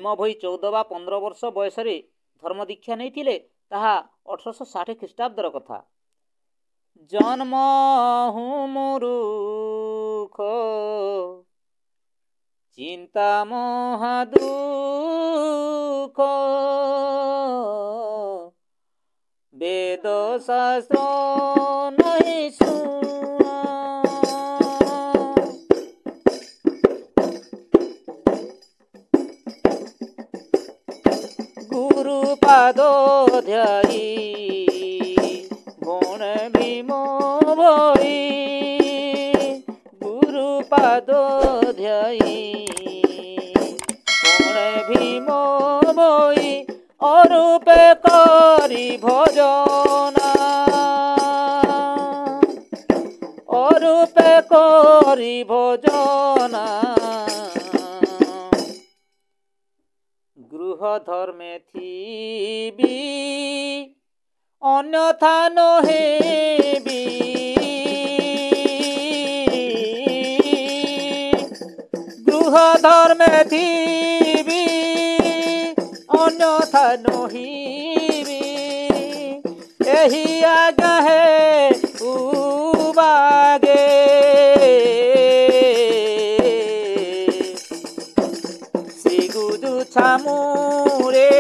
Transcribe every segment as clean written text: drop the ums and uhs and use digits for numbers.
भीम भोई 14 ବା 15 वर्ष बयस धर्म दीक्षा नहीं ताहा 1860 ख्रीष्टाब्दर कथा। जन्म हूँ मूर्ख चिंता महादुख वेद शास्त्र नहीं सुना गुरु पाद ध्याई गुण भीम भोई गुरु पाद ध्याई गुण भीम भोई अरूपे करी भजना अरूपे करी भजना गृह धर्मे थीबी अन्यथा नहेबी गृह धर्मे थीबी अन्यथा नहिबी एही आज्ञा है उबागे श्री गुरु छामुरे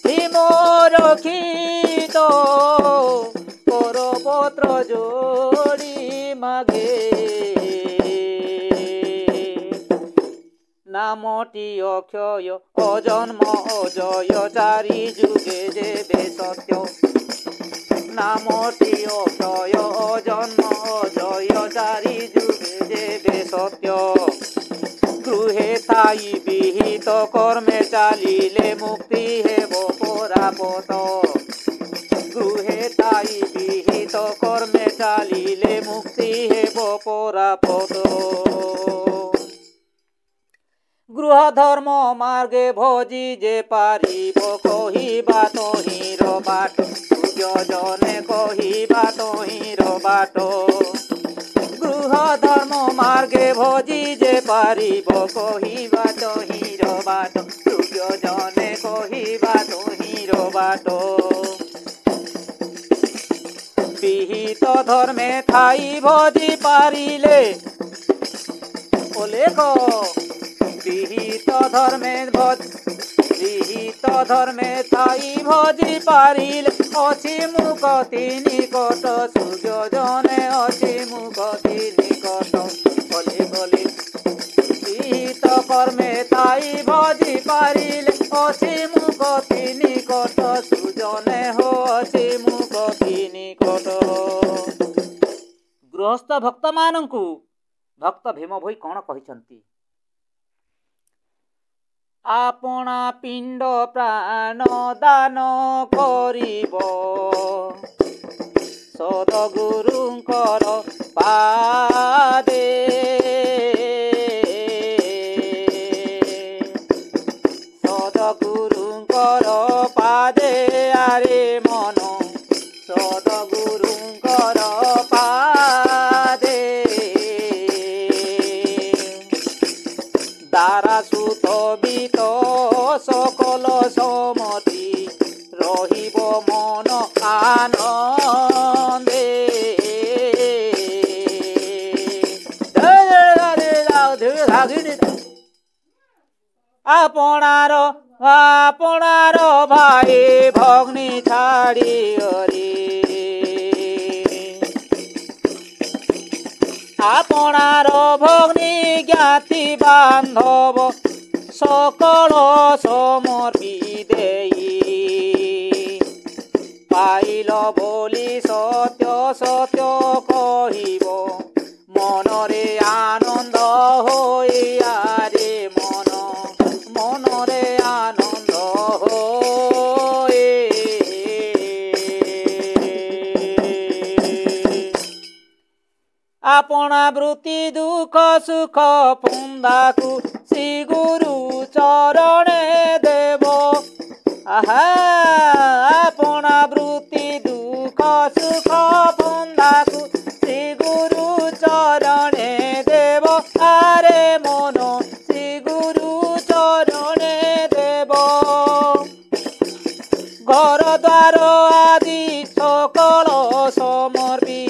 भीम रखित करपत्र जोड़ी मागे नामटी अक्षय अजन्म अजय चारि जुगे जेबे सत्य नामटी अक्षय अजन्म अजय चारि जुगे जेबे सत्य गृहे थाई विहित कर्मे चालिले मुक्ति हेब परापत गृहे थाई विहित कर्मे चालिले मुक्ति हेब परापत गृह धर्म मार्गे भोजी जे पारिब कहिबा तहिर बाट सूर्यजने कहिबा तहिर बाट गृह धर्म मार्गे भोजी जे पारिब कहिबा तहिर बाट सूर्यजने कहिबा तहिर बाट विहित धर्मे थाई भोजी पारिले ओलेख विहित धर्मे थाई भोजी पारिले अछि मुक्ति निकट सूर्यजने अछि मुक्ति निकट गले गले विहित कर्मे थाई भोजी पारिले अछि मुक्ति निकट सूर्यजने हो अछि मुक्ति निकट। गृहस्थ भक्त मानंकु भक्त भीम भोई कौन कहिसंती आपना पिंड प्राण दान करिब सदगुरुंकर पादे सदगुरुंकर पादे आरे मन सदगुरुंकर पादे दारा सुत बीत सकल समति रहिब मन आनंदे आपणार आपणार भाई भग्नी छाड़ी आपणार भग्नी ज्ञाति बांधव सकल समर्पी देई पाइल बोली सत्य सत्य कहिब मनरे आनंद होइया रे मन मनरे आनंद होए आपना वृत्ति दुख सुख पुंदाकु श्री गुरु चरणे देव आहा आपना वृत्ति दुख सुख पुंदाकु श्री गुरु चरणे देव आरे मन श्री गुरु चरणे ଦ୍ୱାର ଆଦି ସକଳ ସମର୍ପି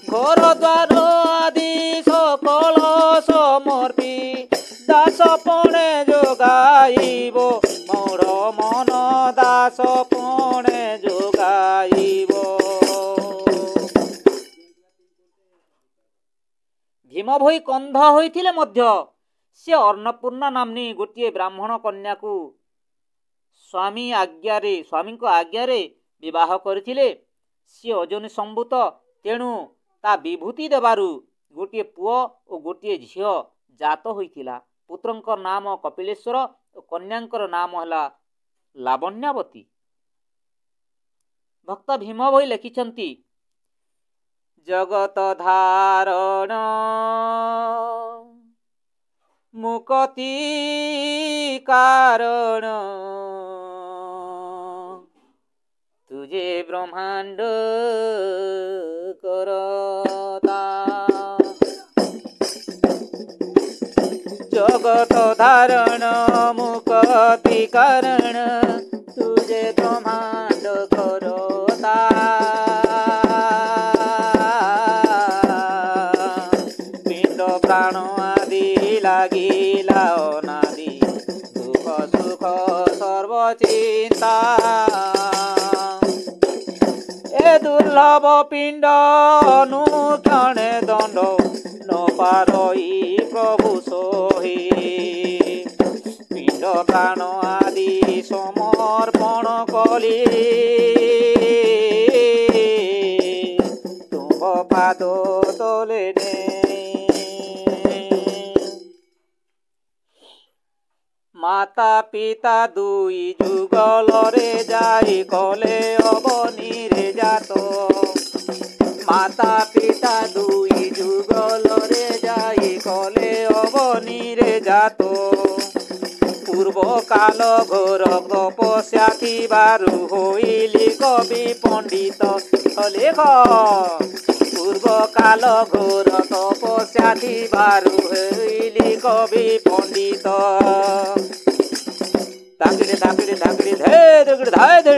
ଘର ଦ୍ୱାର ଆଦି ସକଳ ସମର୍ପି ଦାସ ପଣେ ଯୋଗାଇବ ମୋର ମନ ଦାସ ପଣେ ଯୋଗାଇବ। ଭୀମ ଭୋଇ କନ୍ଧ ହୋଇଥିଲେ ମଧ୍ୟ ସେ ଅନ୍ନପୂର୍ଣ୍ଣା ନାମ୍ନୀ ଗୋଟିଏ ବ୍ରାହ୍ମଣ କନ୍ୟାକୁ ସ୍ୱାମୀଙ୍କ ଆଜ୍ଞାରେ ବିବାହ କରିଥିଲେ। ସିଏ ଅଯୋନି ସମ୍ଭୂତ, ତେଣୁ ତା ବିଭୂତି ଦେବାରୁ ଗୋଟିଏ ପୁଅ ଓ ଗୋଟିଏ ଝିଅ ଜାତ ହୋଇଥିଲା। ପୁତ୍ରଙ୍କ ନାମ କପିଳେଶ୍ୱର ଓ କନ୍ୟାଙ୍କର ନାମ ହେଲା ଲାବଣ୍ୟାବତୀ। ଭକ୍ତ ଭୀମ ଭୋଇ ଲେଖିଛନ୍ତି, ଜଗତ ଧାରଣ ମୁକତି କାରଣ ତୁଝେ ବ୍ରହ୍ମାଣ୍ଡ କରତା। ଜଗତ ଧାରଣ ମୁକତି କାରଣ ତୁଝେ ବ୍ରହ୍ମାଣ୍ଡ କରତା। ପିଣ୍ଡ ପ୍ରାଣ ଆଦି লাগিলা অনাদি দুঃখ সুখ সর্বচিন্তা। এ দুর্লভ পিণ্ড অনুক্ষণে দণ্ড ন পারই প্রভু সহি। পিণ্ড প্রাণ আদি সমর্পণ কলি তুম্ভ পাদ তলে নে। মাতা পিতা দুই যুগলরে যাই কলে অবনীরে জাত। মাতা পিতা দুই যুগলরে যাই কলে অবনীরে জাত। পূর্ব কাল ঘোর তপস্যা থিবারু হইলি কবি পণ্ডিত লেখ। পূর্ব কাল ঘোর তপস্যা থিবারু হইলি কবি পণ্ডিত। ধাকিড়ে ধাকিড়ে ধাকিড়ে ধে ধায় ধে